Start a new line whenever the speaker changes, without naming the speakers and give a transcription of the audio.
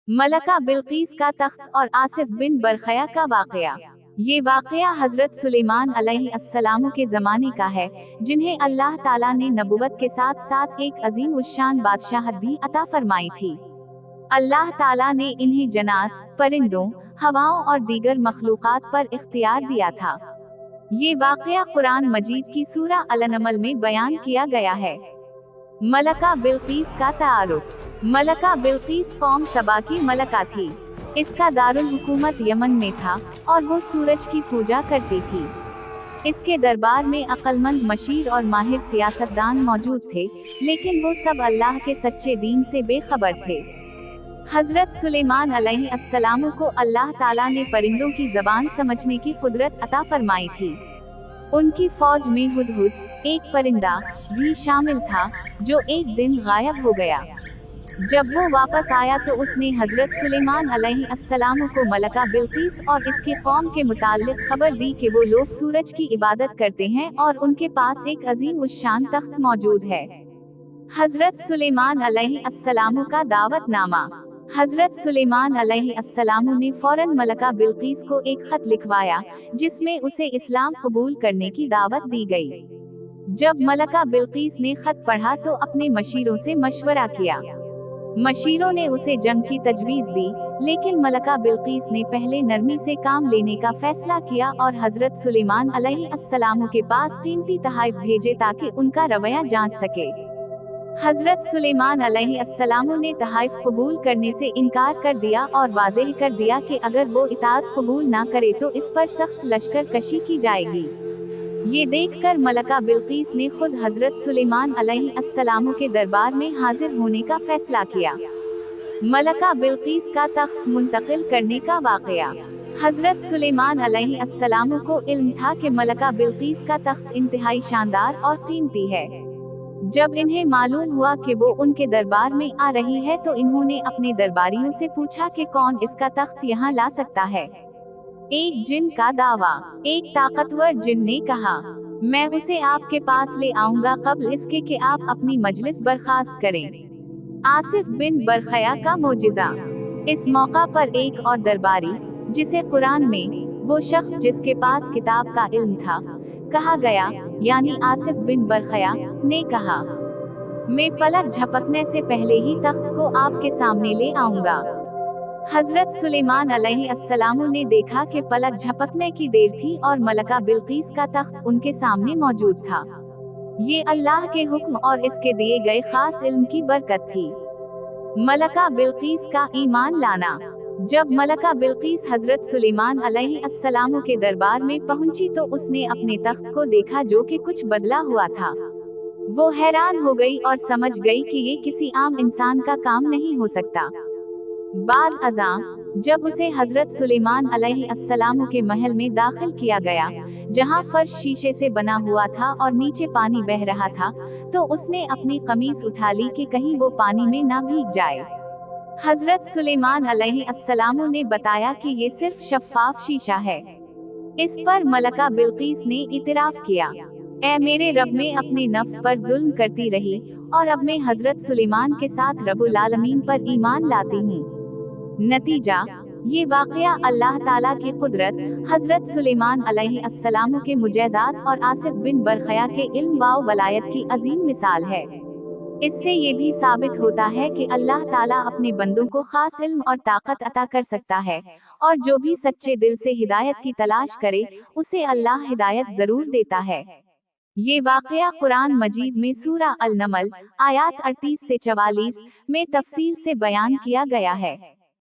मलका बिल्कीस का तख्त और आसिफ बिन बरखया का वाकया। ये वाकया हजरत सुलेमान अलैहिस्सलाम के ज़माने का है, जिन्हें अल्लाह ताला ने नबुवत के साथ साथ एक अजीम उश्शान बादशाहत भी अता फरमाई थी। अल्लाह ताला ने इन्हें जन्नत, परिंदों, हवाओं और दीगर मखलूक़ात पर इख्तियार दिया था। ये वाकया कुरान मजीद की सूरा अल-नमल में बयान किया गया है। मलका बिल्कीस का तारुफ। मलका बिल्कीस कौम सबा की मलका थी। इसका दारुल हुकूमत यमन में था और वो सूरज की पूजा करती थी। इसके दरबार में अक्लमंद, मशीर और माहिर सियासतदान मौजूद थे, लेकिन वो सब अल्लाह के सच्चे दीन से बेखबर थे। हजरत सुलेमान अलैहिस्सलाम को अल्लाह ताला ने परिंदों की जबान समझने की कुदरत अता फरमाई थी। उनकी फौज में हुदहुद, एक परिंदा, भी शामिल था, जो एक दिन गायब हो गया। जब वो वापस आया तो उसने हजरत सुलेमान अलैहिस्सलाम को मलका बिल्कीस और इसकी कौम के मुताल्लिक खबर दी कि वो लोग सूरज की इबादत करते हैं और उनके पास एक अजीम उश्शान तख्त मौजूद है। हजरत सुलेमान अलैहिस्सलाम का दावतनामा। हजरत सुलेमान अलैहिस्सलाम ने फौरन मलका बिल्कीस को एक खत लिखवाया, जिसमें उसे इस्लाम कबूल करने की दावत दी गई। जब मलका बिल्कीस ने खत पढ़ा तो अपने मशीरों से मशवरा किया। मशीरों ने उसे जंग की तजवीज दी, लेकिन मलका बिल्कीस ने पहले नरमी से काम लेने का फैसला किया और हजरत सुलेमान अलैहिस्सलाम के पास कीमती तोहफे भेजे ताकि उनका रवैया जांच सके। हजरत सुलेमान अलैहिस्सलाम ने तोहफे कबूल करने से इनकार कर दिया और वाज़ेह कर दिया कि अगर वो इताअत कबूल ना करे तो इस पर सख्त लश्कर कशी की जाएगी। ये देखकर मलका बिल्कीस ने खुद हजरत सुलेमान अलैहिस्सलाम के दरबार में हाजिर होने का फैसला किया। मलका बिल्कीस का तख्त मुंतकिल करने का वाकया। हजरत सुलेमान अलैहिस्सलाम को इल्म था कि मलका बिल्कीस का तख्त इंतहाई शानदार और कीमती है। जब इन्हें मालूम हुआ कि वो उनके दरबार में आ रही है तो इन्होंने अपने दरबारियों से पूछा कि कौन इसका तख्त यहाँ ला सकता है। एक जिन का दावा। एक ताकतवर जिन ने कहा, मैं उसे आपके पास ले आऊंगा कब्ल इसके कि आप अपनी मजलिस बर्खास्त करें। आसिफ बिन बरखया का मोजिजा। इस मौका पर एक और दरबारी, जिसे कुरान में वो शख्स जिसके पास किताब का इल्म था कहा गया, यानी आसिफ बिन बरखया, ने कहा, मैं पलक झपकने से पहले ही तख्त को आपके सामने ले आऊंगा। हजरत सुलेमान अलैहिस्सलाम ने देखा कि पलक झपकने की देर थी और मलका बिल्कीस का तख्त उनके सामने मौजूद था। ये अल्लाह के हुक्म और इसके दिए गए खास इल्म की बरकत थी। मलका बिल्कीस का ईमान लाना। जब मलका बिल्कीस हजरत सुलेमान अलैहिस्सलाम के दरबार में पहुंची तो उसने अपने तख्त को देखा जो कि कुछ बदला हुआ था। वो हैरान हो गई और समझ गई कि ये किसी आम इंसान का काम नहीं हो सकता। बाद अज़ां, जब उसे हजरत सुलेमान अलैहिस्सलाम के महल में दाखिल किया गया, जहां फर्श शीशे से बना हुआ था और नीचे पानी बह रहा था, तो उसने अपनी कमीज उठा ली कि कहीं वो पानी में ना भीग जाए। हजरत सुलेमान अलैहिस्सलाम ने बताया कि ये सिर्फ शफ़ाफ शीशा है। इस पर मलका बिल्कीस ने इतराफ किया, ऐ मेरे रब, मैं अपने नफ्स पर जुल्म करती रही और अब मैं हजरत सुलेमान के साथ रब्बुल आलमीन पर ईमान लाती हूँ। नतीजा, ये वाकया अल्लाह ताला की कुदरत, हजरत सुलेमान अलैहिस्सलाम के मुजज़ात और आसिफ बिन बरखया के इल्म व वलायत की अजीम मिसाल है। इससे ये भी साबित होता है कि अल्लाह ताला अपने बंदों को खास इल्म और ताकत अता कर सकता है, और जो भी सच्चे दिल से हिदायत की तलाश करे, उसे अल्लाह हिदायत जरूर देता है। ये वाकया कुरान मजीद में सूरा अल-नमल, आयात 38 से 44 में तफसील से बयान किया गया है।